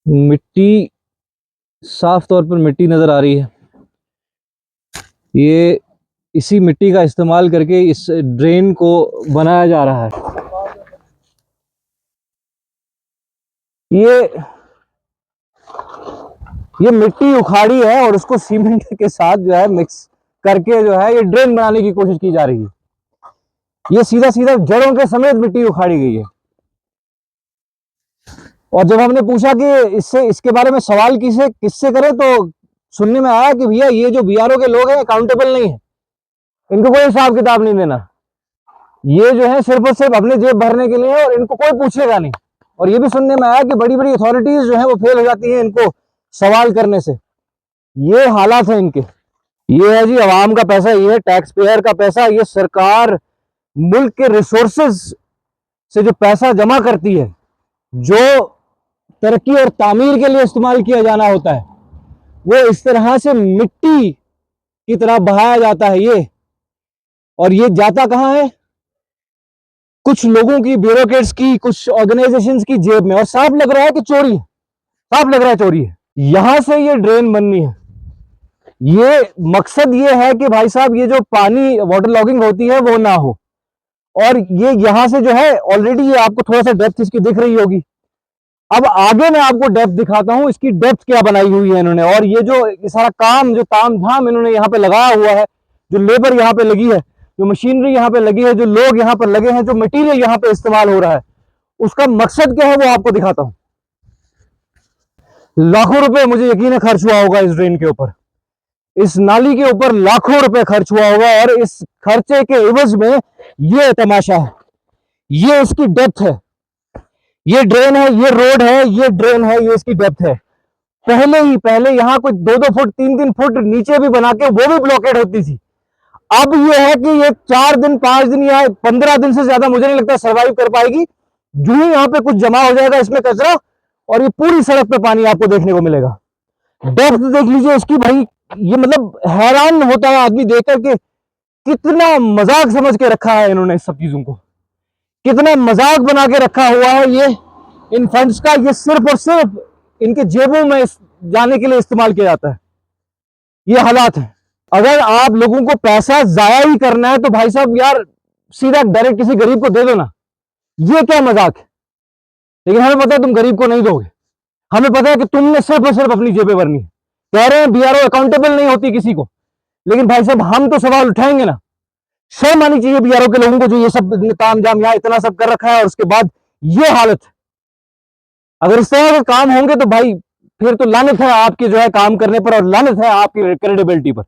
मिट्टी, साफ तौर पर मिट्टी नजर आ रही है। ये इसी मिट्टी का इस्तेमाल करके इस ड्रेन को बनाया जा रहा है। ये ये मिट्टी उखाड़ी है और उसको सीमेंट के साथ जो है मिक्स करके जो है ये ड्रेन बनाने की कोशिश की जा रही है। ये सीधा सीधा जड़ों के समेत मिट्टी उखाड़ी गई है। और जब हमने पूछा कि इससे इसके बारे में सवाल किससे करें, तो सुनने में आया कि भैया ये जो बीआरओ के लोग हैं अकाउंटेबल नहीं है, इनको कोई हिसाब किताब नहीं देना, ये जो है सिर्फ और सिर्फ अपने जेब भरने के लिए है और इनको कोई पूछेगा नहीं। और ये भी सुनने में आया कि बड़ी बड़ी अथॉरिटीज जो है वो फेल हो जाती हैं इनको सवाल करने से। ये हालात है इनके। ये है जी आवाम का पैसा, ये है टैक्स पेयर का पैसा। ये सरकार मुल्क के रिसोर्सेज से जो पैसा जमा करती है, जो तरक्की और तामीर के लिए इस्तेमाल किया जाना होता है, वो इस तरह से मिट्टी की तरह बहाया जाता है ये। और ये जाता कहां है? कुछ लोगों की, ब्यूरोक्रेट्स की, कुछ ऑर्गेनाइजेशंस की जेब में। और साफ लग रहा है कि चोरी है, साफ लग रहा है चोरी है। यहां से ये ड्रेन बननी है। ये मकसद ये है कि भाई साहब ये जो पानी वाटर लॉगिंग होती है वो ना हो। और ये यहां से जो है ऑलरेडी, ये आपको थोड़ा सा डेप्थ इसकी दिख रही होगी। अब आगे मैं आपको डेप्थ दिखाता हूं, इसकी डेप्थ क्या बनाई हुई है इन्होंने। और ये जो ये सारा काम, जो ताम झाम इन्होंने यहाँ पे लगाया हुआ है, जो लेबर यहाँ पे लगी है, जो मशीनरी यहाँ पे लगी है, जो लोग यहाँ पर लगे हैं, जो मटेरियल यहाँ पे इस्तेमाल हो रहा है, उसका मकसद क्या है वो आपको दिखाता हूं। लाखों रुपए मुझे यकीन है खर्च हुआ होगा इस ड्रेन के ऊपर, इस नाली के ऊपर लाखों रुपए खर्च हुआ होगा। और इस खर्चे के एवज में ये तमाशा है, ये इसकी डेप्थ है। ये ड्रेन है, ये रोड है, ये ड्रेन है, ये इसकी डेप्थ है। पहले यहाँ कुछ 2-2 फुट 3-3 फुट नीचे भी बना के वो भी ब्लॉकेड होती थी। अब ये है कि ये 4 दिन 5 दिन या 15 दिन से ज्यादा मुझे नहीं लगता सर्वाइव कर पाएगी। जो ही यहाँ पे कुछ जमा हो जाएगा इसमें कचरा, और ये पूरी सड़क पे पानी आपको देखने को मिलेगा। डेप्थ देख लीजिए इसकी भाई। ये मतलब हैरान होता है आदमी देख करके, कितना मजाक समझ के रखा है इन्होंने इस सब चीजों को, कितना मजाक बना के रखा हुआ है ये इन फंड्स का। ये सिर्फ और सिर्फ इनके जेबों में जाने के लिए इस्तेमाल किया जाता है। ये हालात है। अगर आप लोगों को पैसा जाया ही करना है तो भाई साहब यार सीधा डायरेक्ट किसी गरीब को दे दो ना। ये क्या मजाक है? लेकिन हमें पता है तुम गरीब को नहीं दोगे। हमें पता है कि तुमने सिर्फ और सिर्फ अपनी जेबें भरनी है। कह रहे हैं बीआरओ अकाउंटेबल नहीं होती किसी को, लेकिन भाई साहब हम तो सवाल उठाएंगे ना। शर्म आनी चाहिए बीआरओ के लोगों को जो ये सब ताम जाम यहाँ इतना सब कर रखा है और उसके बाद ये हालत। अगर इस तरह के काम होंगे तो भाई फिर तो लानत है आपके जो है काम करने पर, और लानत है आपकी क्रेडिबिलिटी पर।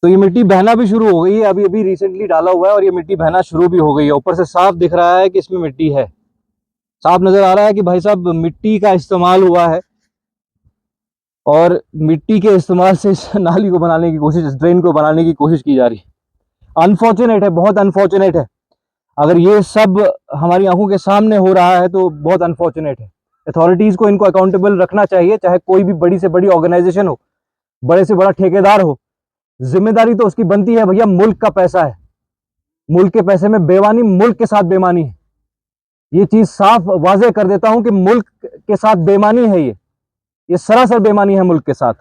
तो ये मिट्टी बहना भी शुरू हो गई है, अभी अभी रिसेंटली डाला हुआ है और ये मिट्टी बहना शुरू भी हो गई है। ऊपर से साफ दिख रहा है कि इसमें मिट्टी है, साफ नजर आ रहा है कि भाई साहब मिट्टी का इस्तेमाल हुआ है। और मिट्टी के इस्तेमाल से इस नाली को बनाने की कोशिश, इस ड्रेन को बनाने की कोशिश की जा रही है। अनफॉर्चुनेट है, बहुत अनफॉर्चुनेट है। अगर ये सब हमारी आंखों के सामने हो रहा है तो बहुत अनफॉर्चुनेट है। अथॉरिटीज को इनको अकाउंटेबल रखना चाहिए, चाहे कोई भी बड़ी से बड़ी ऑर्गेनाइजेशन हो, बड़े से बड़ा ठेकेदार हो। जिम्मेदारी तो उसकी बनती है भैया, मुल्क का पैसा है, मुल्क के पैसे में बेईमानी मुल्क के साथ बेईमानी है। ये चीज साफ वाजे कर देता हूं कि मुल्क के साथ बेईमानी है, ये सरासर बेईमानी है मुल्क के साथ।